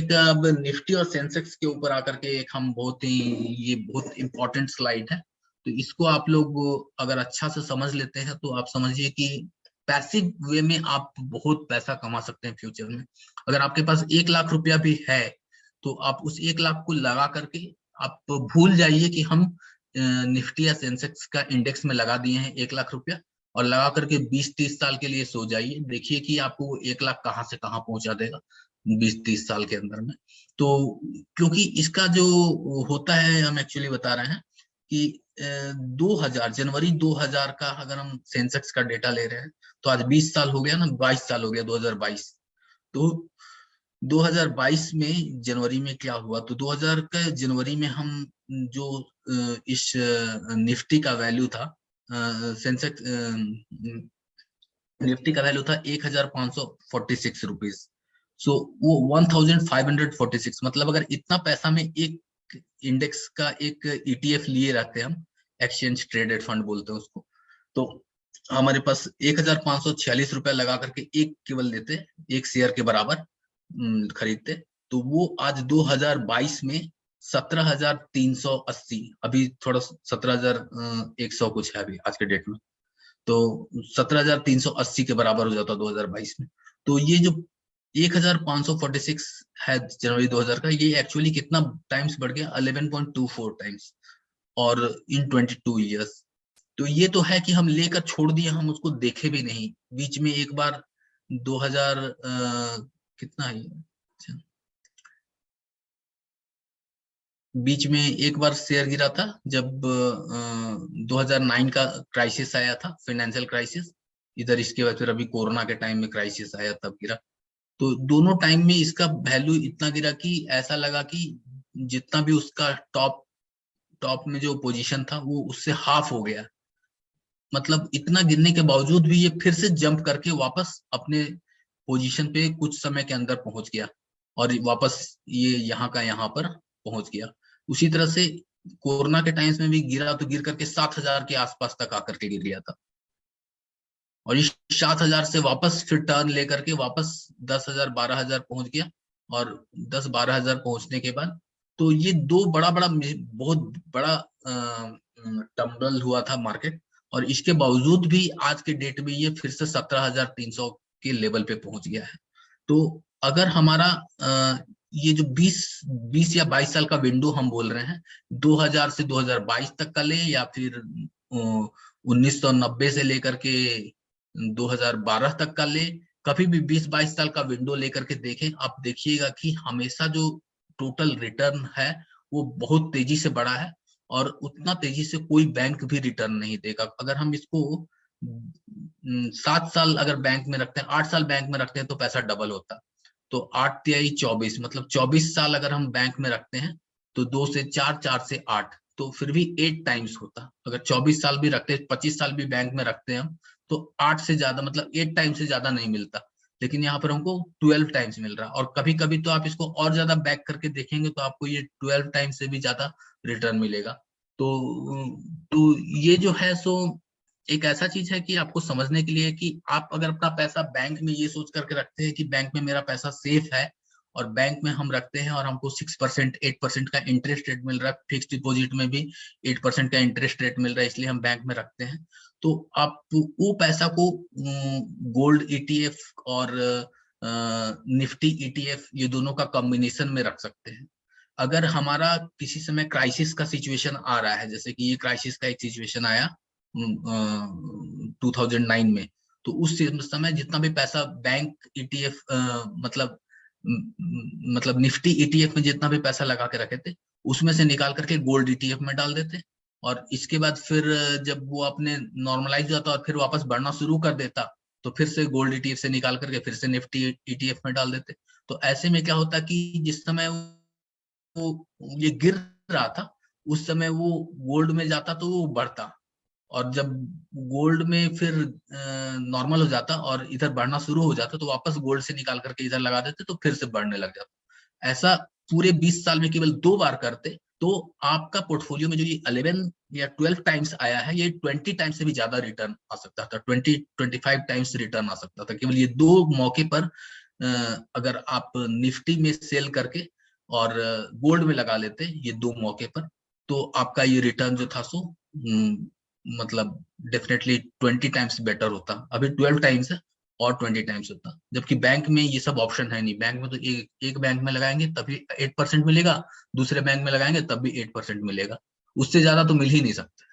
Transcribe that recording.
एक अब निफ्टी और सेंसेक्स के ऊपर आकर के एक हम ये बहुत इंपॉर्टेंट स्लाइड है, तो इसको आप लोग अगर अच्छा से समझ लेते हैं तो आप समझिए कि पैसिव वे में आप बहुत पैसा कमा सकते हैं फ्यूचर में। अगर आपके पास 1 लाख रुपया भी है तो आप उस 1 लाख को लगा करके आप भूल जाइए कि हम निफ्टी या सेंसेक्स का इंडेक्स में लगा दिए हैं 1 लाख रुपया, और लगा करके 20-30 साल के लिए सो जाइए, देखिए कि आपको 1 लाख कहाँ से कहाँ पहुंचा देगा 20-30 साल के अंदर में। तो क्योंकि इसका जो होता है, हम एक्चुअली बता रहे हैं कि 2000 जनवरी 2000 का अगर हम सेंसेक्स का डेटा ले रहे हैं तो आज 20 साल हो गया ना, 22 साल हो गया 2022। तो 2022 में जनवरी में क्या हुआ, तो 2000 का जनवरी में हम जो इस निफ्टी का वैल्यू था, सेंसेक्स निफ्टी का वैल्यू था 1546 रुपीज। सो वो 1546, मतलब अगर इतना पैसा में एक इंडेक्स का एक ETF लिए रहते हैं हम, एक्सचेंज ट्रेडेड फंड बोलते हैं उसको, तो हमारे पास 1546 रुपया लगा करके एक केवल देते, एक शेयर के बराबर खरीदते, तो वो आज 2022 में 17,380, अभी थोड़ा 17,100 कुछ है अभी आज के डेट में, तो 17,380 के बराबर हो जाता 2022 में। तो ये जो 1546 है जनवरी 2000 का, ये एक्चुअली कितना टाइम्स बढ़ गया, 11.24 टाइम्स, और इन 22 ईयर्स। तो ये तो है कि हम लेकर छोड़ दिए, हम उसको देखे भी नहीं। बीच में एक बार 2000 कितना है, बीच में एक बार शेयर गिरा था जब 2009 का क्राइसिस आया था, फाइनेंशियल क्राइसिस, इधर इसके बाद फिर अभी कोरोना के टाइम में क्राइसिस आया तब गिरा। तो दोनों टाइम में इसका वैल्यू इतना गिरा कि ऐसा लगा कि जितना भी उसका टॉप में जो पोजीशन था वो उससे हाफ हो गया। मतलब इतना गिरने के बावजूद भी ये फिर से जंप करके वापस अपने पोजीशन पे कुछ समय के अंदर पहुंच गया, और वापस ये यहाँ का यहाँ पर पहुंच गया। उसी तरह से कोरोना के टाइम्स में भी गिरा, तो गिर करके 7,000 के आसपास तक आकर के गिर गया था, और इस 7,000 से वापस फिर टर्न लेकर के वापस 10,000 12,000 पहुंच गया, और 10-12,000 पहुंचने के बाद तो ये दो बहुत बड़ा टम्बल हुआ था मार्केट, और इसके बावजूद भी आज के डेट में ये फिर से 17,300 के लेवल पे पहुंच गया है। तो अगर हमारा ये जो 20 या 22 साल का विंडो हम बोल रहे हैं, 2000 से 2022 तक का ले, या फिर 1990 से लेकर के 2012 तक का ले, कभी भी 20-22 साल का विंडो लेकर के देखें, आप देखिएगा कि हमेशा जो टोटल रिटर्न है वो बहुत तेजी से बढ़ा है, और उतना तेजी से कोई बैंक भी रिटर्न नहीं देगा। अगर हम इसको 7 साल अगर बैंक में रखते हैं, 8 साल बैंक में रखते हैं तो पैसा डबल होता, तो 8 तिहाई 24, मतलब 24 साल अगर हम बैंक में रखते हैं तो 2 से 4, 4 से 8, तो फिर भी 8 टाइम्स होता। अगर 24 साल भी रखते हैं, 25 साल भी बैंक में रखते हैं हम, तो 8 से ज्यादा, मतलब 8 टाइम्स से ज्यादा नहीं मिलता, लेकिन यहाँ पर हमको 12 टाइम्स मिल रहा है। और कभी कभी तो आप इसको और ज्यादा बैक करके देखेंगे तो आपको ये 12 टाइम्स से भी ज्यादा रिटर्न मिलेगा। तो ये जो है सो एक ऐसा चीज है कि आपको समझने के लिए कि आप अगर अपना पैसा बैंक में ये सोच करके रखते हैं कि बैंक में मेरा पैसा सेफ है, और बैंक में हम रखते हैं और हमको 6% 8% का इंटरेस्ट रेट मिल रहा है, फिक्स डिपॉजिट में भी 8% का इंटरेस्ट रेट मिल रहा है, इसलिए हम बैंक में रखते हैं, तो आप वो पैसा को गोल्ड ETF और निफ्टी ETF, ये दोनों का कॉम्बिनेशन में रख सकते हैं। अगर हमारा किसी समय क्राइसिस का सिचुएशन आ रहा है, जैसे कि ये क्राइसिस का एक सिचुएशन आया 2009 में, तो उस समय जितना भी पैसा बैंक ETF मतलब निफ्टी ETF में जितना भी पैसा लगा के रखे थे, उसमें से निकाल करके गोल्ड ETF में डाल देते, और इसके बाद फिर जब वो अपने नॉर्मलाइज होता और फिर वापस बढ़ना शुरू कर देता, तो फिर से गोल्ड ETF से निकाल करके फिर से निफ्टी ETF में डाल देते। तो ऐसे में क्या होता कि जिस समय वो ये गिर रहा था, उस समय वो गोल्ड में जाता तो वो बढ़ता, और जब गोल्ड में फिर नॉर्मल हो जाता और इधर बढ़ना शुरू हो जाता, तो वापस गोल्ड से निकाल करके इधर लगा देते, तो फिर से बढ़ने लग जाता। ऐसा पूरे 20 साल में केवल 2 बार करते, तो आपका पोर्टफोलियो में जो ये 11 या 12 टाइम्स आया है, ये 20 टाइम्स से भी ज्यादा रिटर्न आ सकता था, 20-25 टाइम्स रिटर्न आ सकता था, केवल ये 2 मौके पर अगर आप निफ्टी में सेल करके और गोल्ड में लगा लेते ये दो मौके पर, तो आपका ये रिटर्न जो था सो मतलब डेफिनेटली 20 टाइम्स बेटर होता। अभी 12 टाइम्स है और 20 टाइम्स होता, जबकि बैंक में ये सब ऑप्शन है नहीं। बैंक में तो एक बैंक में लगाएंगे तभी 8% मिलेगा, दूसरे बैंक में लगाएंगे तब भी 8% मिलेगा, उससे ज्यादा तो मिल ही नहीं सकता।